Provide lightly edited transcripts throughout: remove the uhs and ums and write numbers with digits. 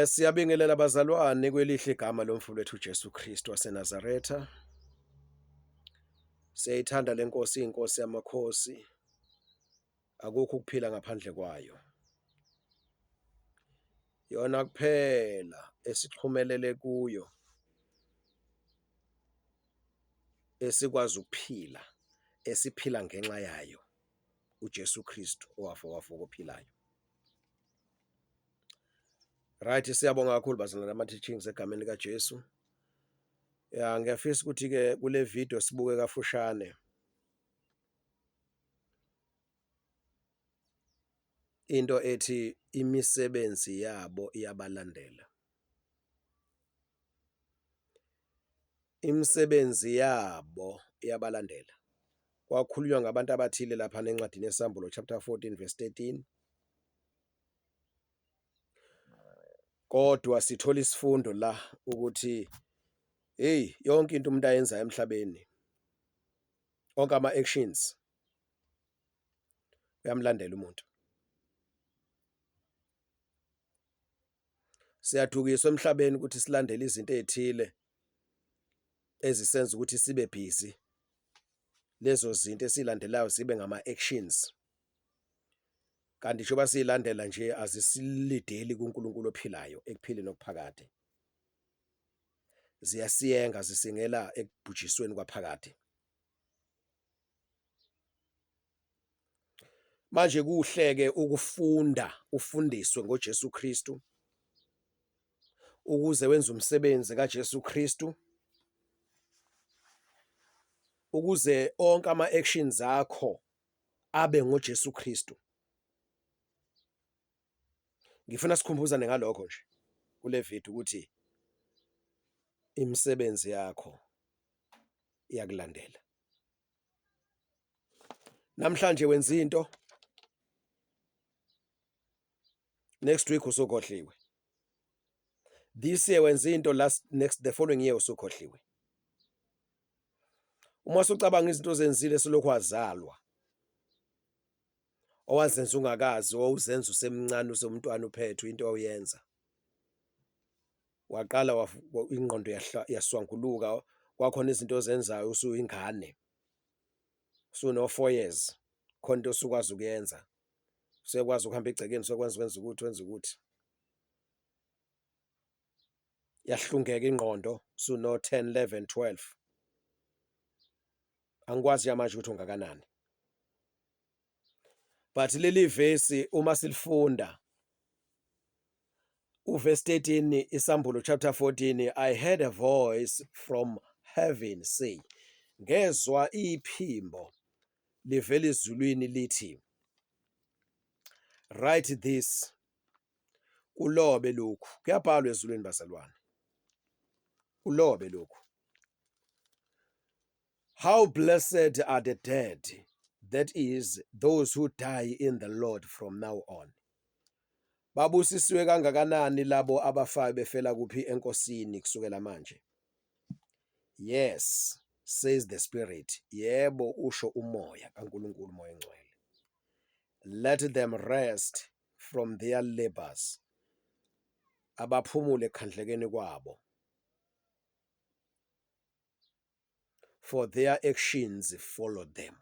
Siyabingelela bazalwane kwelihle igama lomfowethu wethu uJesu Kristu waseNazaretha. Siyayithanda le Nkosi iyinkosi yamakhosi. Akukho ukuphila ngaphandle kwayo. Yona kuphela esixhumelele kuyo esikwazi ukuphila, esiphila ngenxa yayo, uJesu Kristu owafa wavuka ophilayo. Right, siyabonga kakhulu bazalwane ama-teachings egameni likaJesu. Ngiyafisa ukuthi-ke kule video sibuke kafushane into ethi imisebenzi yabo iyabalandela. Imisebenzi yabo iyabalandela. Kwakhulunywa ngabantu abathile lapha encwadini yesambulo chapter 14 verse 13. Kodwa sithola isifundo la ukuthi yonke into umuntu ayenzayo emhlabeni, onke ama-actions uyamlandela umuntu. Siyadukiswa emhlabeni ukuthi silandele izinto ezithile ezisenza ukuthi sibe busy. Lezo zinto esilandelayo zibe ngama-actions. Kanti njengoba siyilandela nje azisilideli kuNkulunkulu ophilayo ekuphileni okuphakade. Ziyasiyenga zisingela ekubhujisweni kwaphakade. Manje kuhleke ukufunda, ufundiswe ngoJesu Kristu ukuze wenze umsebenzi kaJesu Kristu, ukuze onke ama-actions akho abe ngoJesu Kristu. Ngifuna sikhumbuzane ngalokho nje kule video ukuthi imisebenzi yakho iyakulandela. Namhlanje wenza into, next week usukhohliwe. This year wenza into, the following year usukhohliwe. Uma usucabanga izinto ozenzile selokhu wazalwa, owazenza ungakazi, owuzenza usemncane usomntwana uphethwe into oyenza, waqala ingqondo yaswanguluka, kwakhona izinto ozenzayo usuyingane, usuno-4 years, khona into osukwazi ukuyenza, usekwazi ukuhamba egcekeni, usekwenza ukuthi yahlungeka ingqondo, usuno-10, 11, 12. Angikwazi manje ukuthi ungakanani. But leli verse uma silifunda, uverse 13 isambulo chapter 14, I heard a voice from heaven say, ngezwa iphimbo livela ezulwini lithi, write this, ulobe lokhu. Kuyabhalwa ezulwini bazalwane, ulobe lokhu. How blessed are the dead, that is, those who die in the Lord from now on. Babusisiwe kangakanani labo abafayo befela kuphi enkosini kusukela manje. Yes, says the Spirit. Yebo, usho umoya kaNkulunkulu, umoya engcwele. Let them rest from their labors. Abaphumule ekhandlekeni kwabo. For their actions follow them.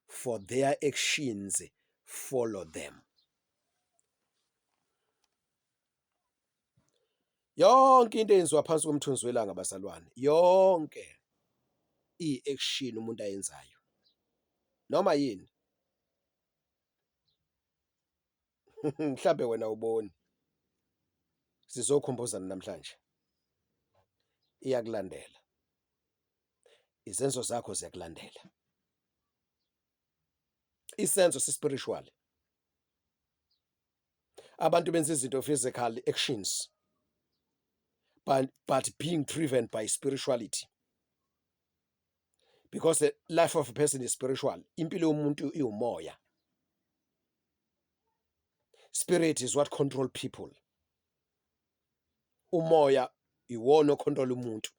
For their actions follow them. Yonke into eyenziwa phansi komthunzi welanga bazalwane, yonke i-action umuntu ayenzayo, noma yini, mhlambe wena uboni, sizokhumbuzana namhlanje, iyakulandela. Izenzo zakho ziyakulandela. Isenzo si-spiritual. Abantu benza izinto physical actions, but being driven by spirituality. Because the life of a person is spiritual. Impilo yomuntu iwumoya. Spirit is what control people. Umoya iwona ocontrol umuntu.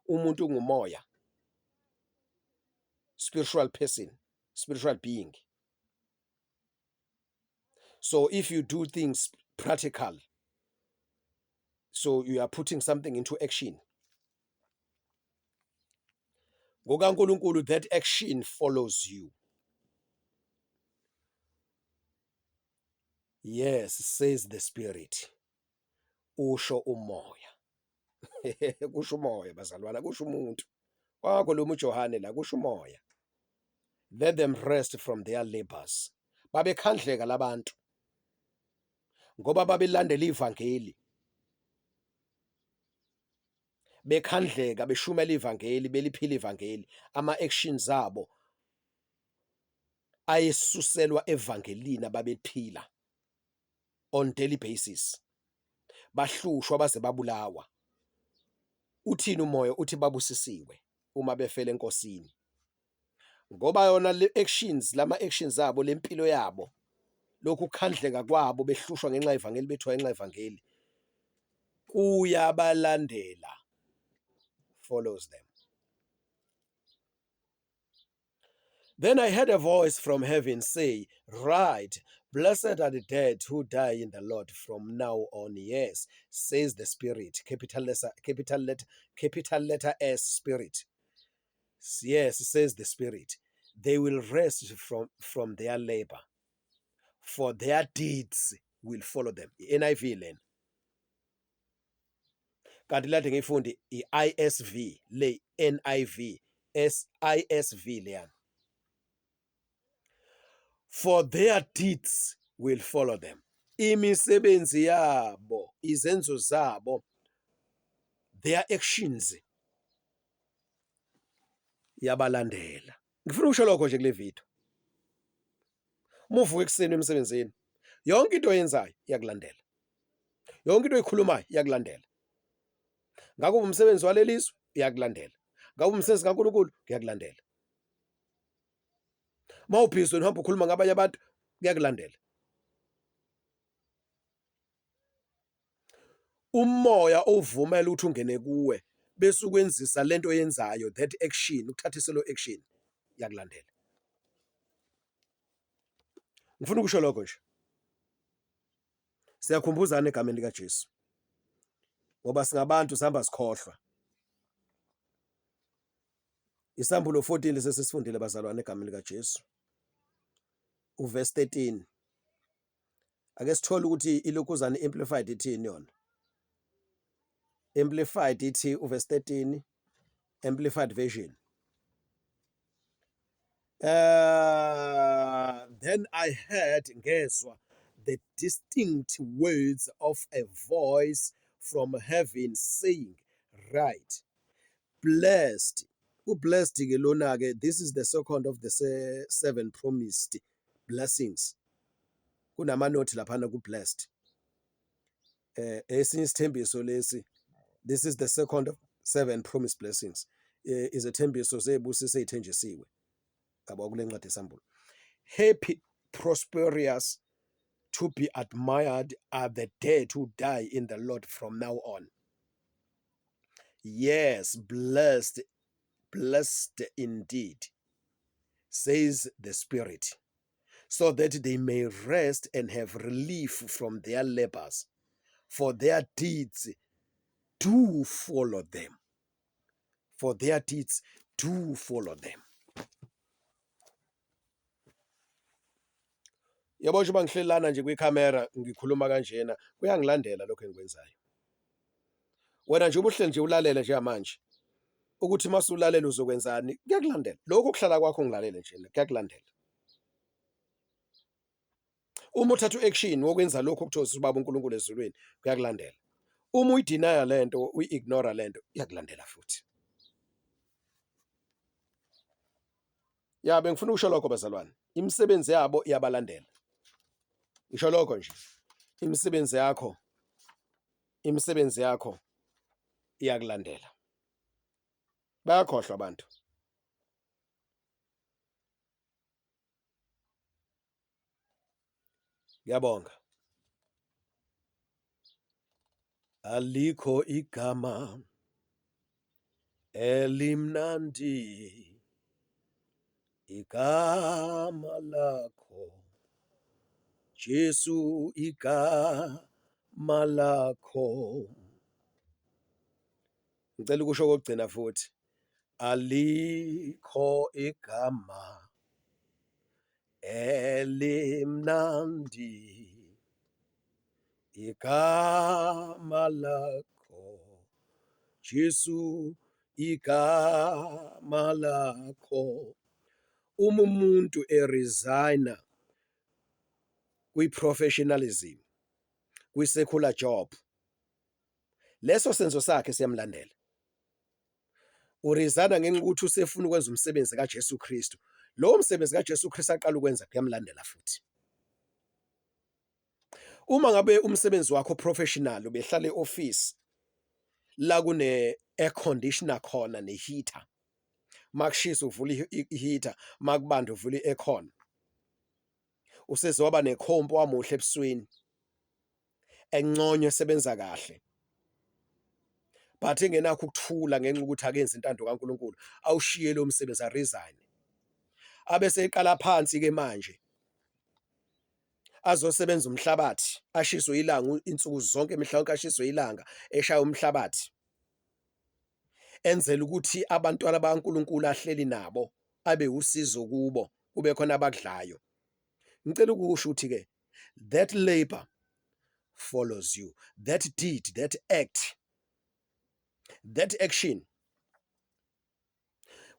Umuntu ungumoya. Spiritual person, spiritual being. So if you do things practical. So you are putting something into action. NgokaNkulunkulu, that action follows you. Yes, says the Spirit. Usho umoya. Kusho umoya bazalwana, kusho umuntu. Kwakhuluma uJohane la, kusho umoya. Let them rest from their labors. Babekhandleka labantu ngoba babelandela ivangeli. Bekhandleka beshumela ivangeli, beliphila ivangeli. Ama-actions abo ayesuselwa evangelini ababephila on daily basis. Bahlushwa baze babulawa. Uthini umoya? Uthi babusisiwe uma befela enkosini. Ngoba yona le actions, lama actions abo, lempilo yabo, lokhu kukhandleka kwabo behlushwa ngenxa yevangeli, bethiwa ngenxa yevangeli, kuyabalandela, follows them. Then I heard a voice from heaven say, "Write, blessed are the dead who die in the Lord from now on. Yes, says the Spirit." Capital letter S, Spirit. Yes, says the Spirit. They will rest from their labor, for their deeds will follow them. NIV lena. Kanti lade ngiyifundi i-ISV le NIV ISV leyana. For their deeds will follow them. Imisebenzi yabo, izenzo zabo, their actions yabalandela. Ngifuna ukusho lokho nje kule video. Muvuka ekuseni emsebenzini, yonke into oyenzayo iyakulandela. Yonke into oyikhulumayo iyakulandela. Ngakho umsebenzi walelizwe iyakulandela. Ngakho umsebenzi kaNkulunkulu kuyakulandela. Mawubhizi uhamba ukhuluma ngabanye abantu kuyakulandela. Umoya ovumela ukuthi ungene kuwe bese ukwenzisa lento oyenzayo, that action, ukuthathisa lo action, iyakulandela. Ngifuna ukusho lokho nje. Siyakhumbuzana egameni likaJesu. Ngoba singabantu sihamba sikhohlwa. Isambulo 14 lesesifundile bazalwane egameni likaJesu. Uverse 13. Ake sithole ukuthi ilokhuzana amplified ithini yona. Amplified ithi uverse 13, amplified version. Then I heard, ngezwa, the distinct words of a voice from heaven saying, "Right, blessed." Blessed ke lona ke, this is the second of the 7 promised blessings. Kunamanothi laphana ku blessed. Esinye isithembiso lesi, this is the second of 7 promised blessings. Is a thembiso zebusiso ezithenjisiwe. Ngaba kule ncwadi esambulo. Happy, prosperous, to be admired are the dead who die in the Lord from now on. Yes, blessed indeed, says the Spirit, so that they may rest and have relief from their labors, for their deeds do follow them. For their deeds do follow them. Yabo nje bangihlelana nje kwicamera ngikhuluma kanjena, kuyangilandela lokho engikwenzayo. Wena nje ubuhleli nje ulalele nje manje ukuthi masulalela uzokwenzani, kuyakulandela. Lokho kuhlala kwakho ngilalele nje kuyakulandela. Uma uthatha uaction wokwenza lokho okuthokozisa ubaba uNkulunkulu ezulwini, kuyakulandela. Uma uyidinaya lento, uyignora lento, iyakulandela futhi. Ya bengifuna ukusho lokho bazalwane, imisebenzi yabo iyabalandela. Ngisho lokho nje, imisebenzi yakho iyakulandela. Bayakhohlwa abantu. Ngiyabonga. Alikho igama elimnandi, igama lakho Jesu, igama lakho. Ngicela ukusho kokugcina futhi, alikho igama elimnandi igama lakho, Jesu, igama lakho. Uma umuntu eresigna kwi-professionalism, kwi-secular job, leso senzo sakhe siyamlandela. Uresigna ngenxa ukuthi usefuna ukwenza umsebenzi kaJesu Kristu. Lowo msebenzi kaJesu Kristu aqala ukwenza kuyamlandela futhi. Uma ngabe umsebenzi wakho professional ubehlala e-office la kune air conditioner khona neheater, makushisa uvula iheater, makubanda uvula i-aircon, usezoba nekhompo wamuhle ebusweni, enconyo esebenza kahle, but engenakho ukuthula ngenxa ukuthi akenzi intando kaNkulunkulu, awushiye lo msebenzi, aresign. Abese eqala phansi ke manje azosebenza umhlabathi, ashiswe ilanga insuku zonke, mihla yonke ashiswe ilanga, eshaya umhlabathi, enzela ukuthi abantwana bakaNkulunkulu ahleli nabo abe usizo kubo, kube khona abakudlayo. Ngicela ukusho ukuthi ke that labor follows you, that deed, that act, that action,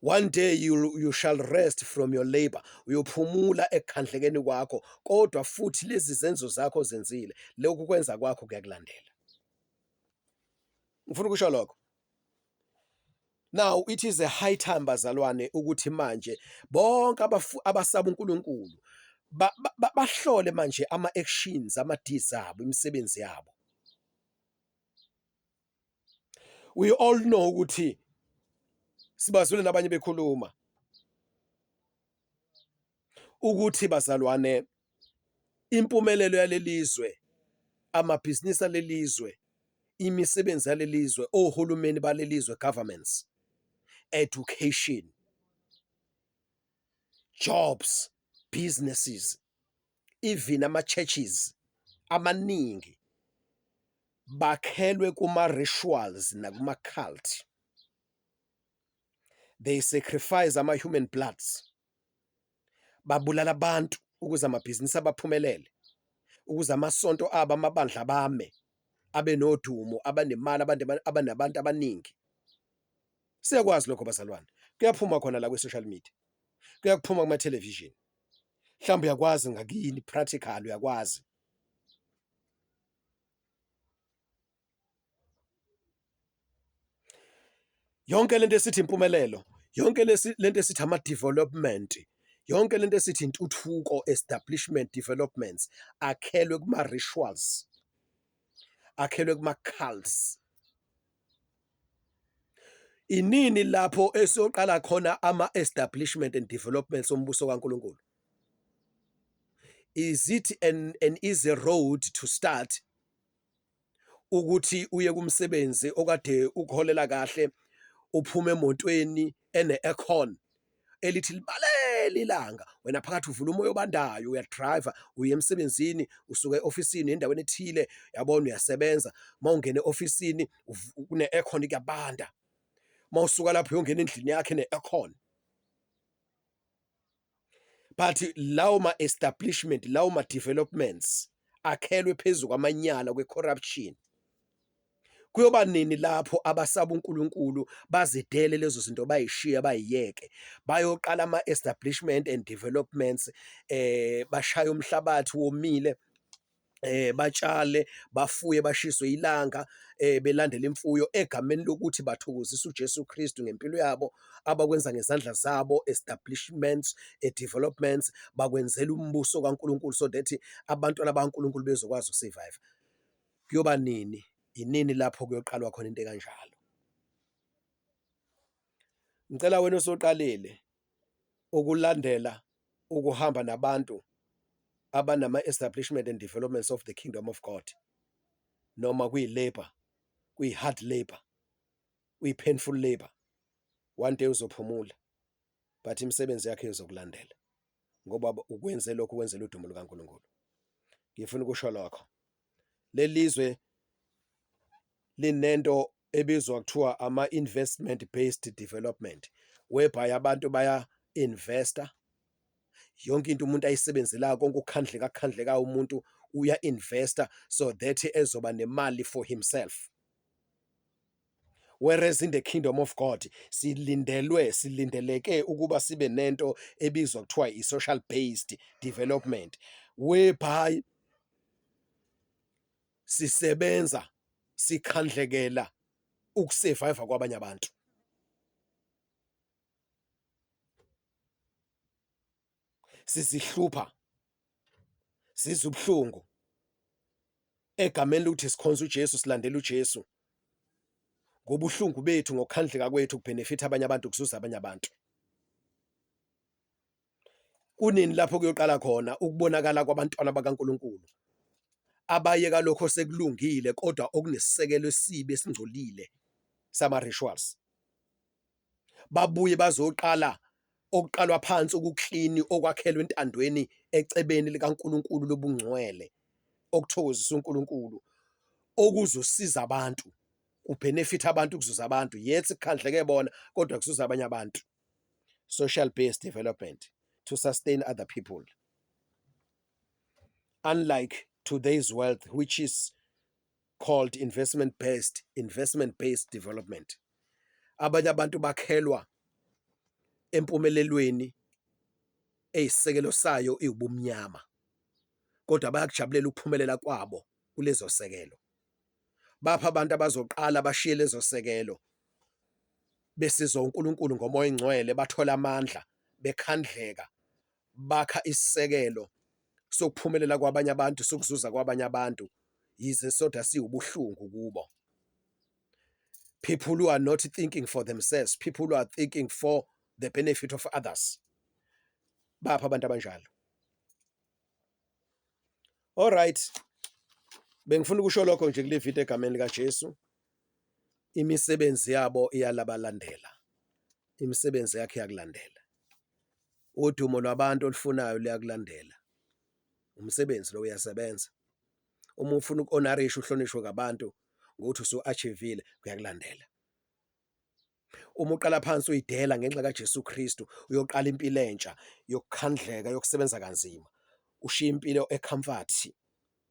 one day you shall rest from your labor. Uyophumula ekhandlekeni kwakho, kodwa futhi lezi zenzo zakho zenzile, lokhu kwenza kwakho kuyakulandela. Ngifuna ukusho lokho. Now it is a high time bazalwane ukuthi manje bonke abasaba uNkulunkulu bahlole manje ama-actions, ama-deeds abo, imisebenzi yabo. We all know ukuthi sibazwile nabanye bekhuluma ukuthi bazalwane, impumelelo yalelizwe, amabhizinisi alelizwe, imisebenzi yalelizwe, ohulumeni balelizwe, governments, education, jobs, businesses, even ama-churches amaningi bakhelwe kuma-rituals nakuma-cult. They sacrifice ama-human bloods, babulala abantu ukuze amabhizinisi abaphumelele, ukuze amasonto abo, amabandla bame, abe nodumo, abanemali, abanabantu abaningi. Siyakwazi lokho bazalwane, kuyaphuma khona la kwi-social media, kuyakuphuma kuma-television, mhlawumbe uyakwazi ngakini practical, uyakwazi. Yonke lento esithi impumelelo, yonke lento esithi ama-development, yonke lento esithi intuthuko, establishment, developments, akhelwe kuma-rituals, akhelwe kuma-cults. Inini lapho esoqala khona ama-establishment and developments ombuso kaNkulunkulu? Is it an easy road to start ukuthi uye kumsebenzi okade ukuholela kahle, uphume emotweni ene-aircon elithi libalela ilanga, wena phakathi uvula umoya obandayo, uyadrive, uye emsebenzini, usuka e-ofisini endaweni ethile, yabona uyasebenza, mawungena e-ofisini kune-aircon kuyabanda, mawusuka lapho uyongena endlini yakhe ne-aircon. But lawo ma-establishment, lawo ma-developments akhelwe phezu kwamanyala kwe-corruption. Kuyoba nini lapho abasaba uNkulunkulu bazidele lezo zinto, bayishiya, bayiyeke, bayoqala ama-establishment and developments, bashaya umhlabathi womile, batshale, bafuye, bashiswe ilanga, belandele imfuyo egameni lokuthi bathokozisa uJesu Kristu ngempilo yabo, abakwenza ngezandla zabo, establishments, developments, bakwenzela umbuso kaNkulunkulu so that abantwana bakaNkulunkulu bezokwazi ukusurvive. Kuyoba nini? Inini lapho kuyoqalwa khona into ekanjalo? Ngicela wena osoqalile ukulandela ukuhamba nabantu abanama-establishment and developments of the kingdom of God, noma kuyi-labor, kuyi-hard labor, kuyi-painful labor, one day uzophumula, but imisebenzi yakhe izokulandela ngoba ukwenze lokho, ukwenzela udumo lukaNkulunkulu. Ngifuna ukusho lokho. lelizwe linento ebizwa kuthiwa ama-investment based development, whereby abantu baya investor yonke into umuntu ayisebenzelayo, konke ukukhandleka umuntu uya investor so that ezoba nemali for himself. Whereas in the kingdom of God silindeleke ukuba sibe nento ebizwa kuthiwa i-social based development, whereby sisebenza sikhandlekela ukusurvive kwabanye abantu. Sizihlupha, sizubhlungu egameni ukuthi sikhonza uJesu, silandela uJesu, ngobuhlungu bethu, ngokhandleka kwethu kubenefit abanye abantu, kuzuza abanye abantu. Kunini lapho kuyoqala khona ukubonakala kwabantwana bakaNkuluNkulu abayeka lokho sekulungile kodwa okunesisekelo esibi esingcolile sama-rituals, babuye bazoqala okuqalwa phansi ukuklini okwakhelwa entandweni ecebeni likaNkuluNkulu lobungcwele, okuthokozisa uNkulunkulu, okuzosiza abantu, kubenefit abantu, kuzuza abantu, yethi kukhandleke bona kodwa kuzuza abanye abantu. Social based development to sustain other people, unlike today's wealth which is called investment based development. Abanye abantu bakhelwa empumelelweni eyisisekelo sayo iwubumnyama, kodwa bayakujabulela ukuphumelela kwabo kulezo sekelo. Bapha abantu abazoqala bashiye lezo sekelo besizwa uNkulunkulu ngomoya engcwele, bathola amandla, bekhandleka, bakha isisekelo sokuphumelela kwabanye abantu, sokuzuza kwabanye abantu, yize soda siwubuhlungu kubo. People who are not thinking for themselves, people who are thinking for the benefit of others, bapha abantu abanjalo. All right, bengifuna ukusho lokho nje kule video egameni likaJesu. Imisebenzi yabo iyalabalandela, imisebenzi yakhe iyakulandela, udumo lwabantu olufunayo liyakulandela, umsebenzi lo uyasebenza. Uma ufuna uku-honorisha, uhlonishwe ngabantu ngokuthi usu-achivile, kuyakulandela. Uma uqala phansi uyidela ngenxa kaJesu Kristu, uyoqala impilo entsha yokukhandleka, yokusebenza kanzima, ushiya impilo ecomfort,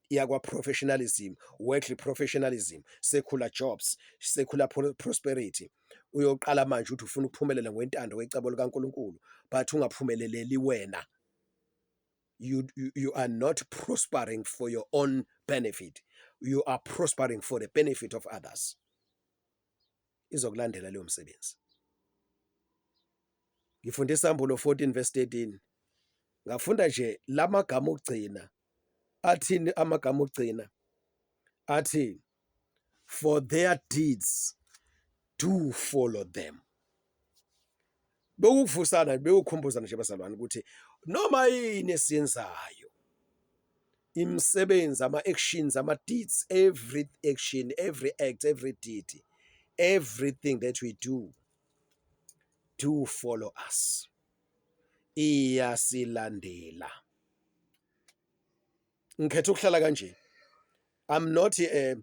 iyakwa professionalism, worldly professionalism, secular jobs, secular prosperity. Uyoqala manje ukuthi ufuna ukuphumelela ngokwentando kwecebo likaNkulunkulu, but ungaphumeleleli wena. You are not prospering for your own benefit, you are prospering for the benefit of others. Izokulandela leyo msebenzi. Ngifunda isambulo 14 verse 13. Ngafunda nje lamagama okugcina. Athini amagama okugcina? Athi, for their deeds do follow them. Bekuvusana, bekukhumbuzana nje bazalwane ukuthi noma yini esiyenzayo, imisebenzi, ama-actions, ama-deeds, every action, every act, every deed, everything that we do follow us. Iyasilandela. Ngikhetha ukuhlala kanje. I'm not a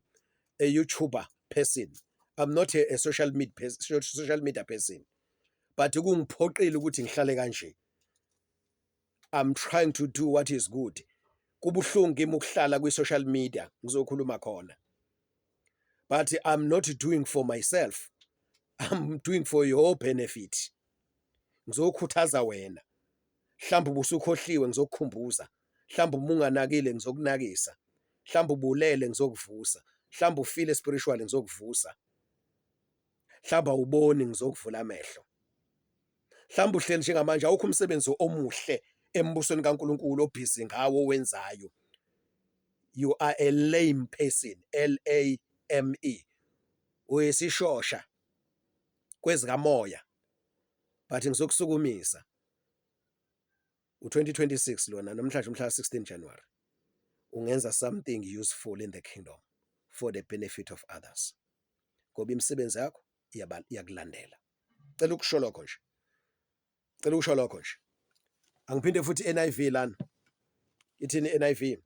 YouTuber person. I'm not a social media person. But kungiphoqile ukuthi ngihlale kanje. I'm trying to do what is good. Kubuhlungu kimi ukuhlala kwi-social media ngizokhuluma khona. But I'm not doing for myself. I'm doing for your benefit. Ngizokhuthaza wena. Mhlawumbe ubusukhohliwe ngizokukhumbuza. Mhlawumbe unganakile ngizokunakisa. Mhlawumbe ubulele ngizokuvusa. Mhlawumbe ufile spiritually ngizokuvusa. Mhlawumbe awuboni ngizokuvula amehlo. Mhlawumbe uhleli njengamanje awukho umsebenzi omuhle embusweni kaNkuluNkulu obhizi ngawo wenzayo. You are a lame person, LAME. Uyisishosha kwezikamoya. But ngizokusukumisa. U2026 lona namhlanje umhla 16 January. Ungenza something useful in the kingdom for the benefit of others. Ngoba imisebenzi yakho iyakulandela. Cela ukusho lokho nje. Cela ukusho lokho nje. Angiphinde futhi NIV lana. Ithini NIV?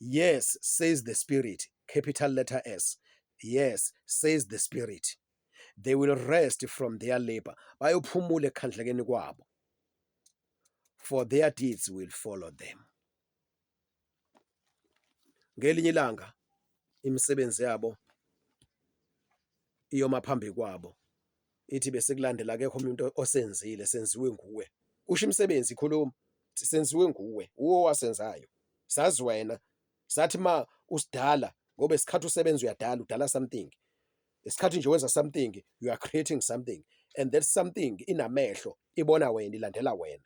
Yes, says the Spirit, capital letter S. Yes, says the Spirit. They will rest from their labor. Bayophumula ekhandlekeni kwabo. For their deeds will follow them. Ngelinye ilanga imisebenzi yabo iyoma phambi kwabo. Ithi bese kulandela akekho umuntu osenzile, senziwe nguwe. Kusho imisebenzi ikhuluma senziwe nguwe, uwo wasenzayo. Sazi wena, sathi ma usidala ngoba isikhathi usebenza uyadala, udala something. Isikhathi nje wenza something, you are creating something, and that something inamehlo, ibona wena, ilandela wena.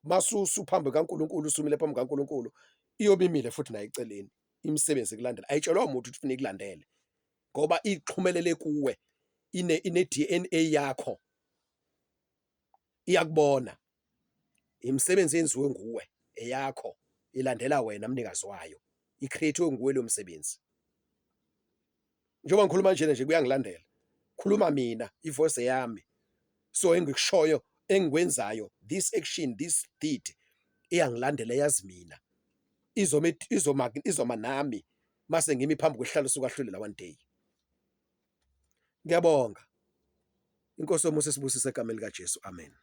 Masusu phambi kaNkulunkulu, usumile phambi kaNkulunkulu, iyobe imile futhi nayo eceleni. Imisebenzi ekulandela ayitshelwa umuntu ukuthi ufuna ikulandele ngoba ixhumelele kuwe, ine DNA yakho, iyakubona. Imisebenzi yenziwe nguwe, eyakho, ilandela wena mnikazi wayo, icreate nguwe lo msebenzi. Njengoba ngikhuluma nje kuyangilandela, khuluma mina, ivoice yami. So engikushoyo engikwenzayo, this action, this deed iyangilandela, yazi mina, izoma nami mase ngimi phambi kwesihlalo sokwahlulelwa one day. Ngiyabonga. Inkosi yomusa sibusise egameni likaJesu, amen.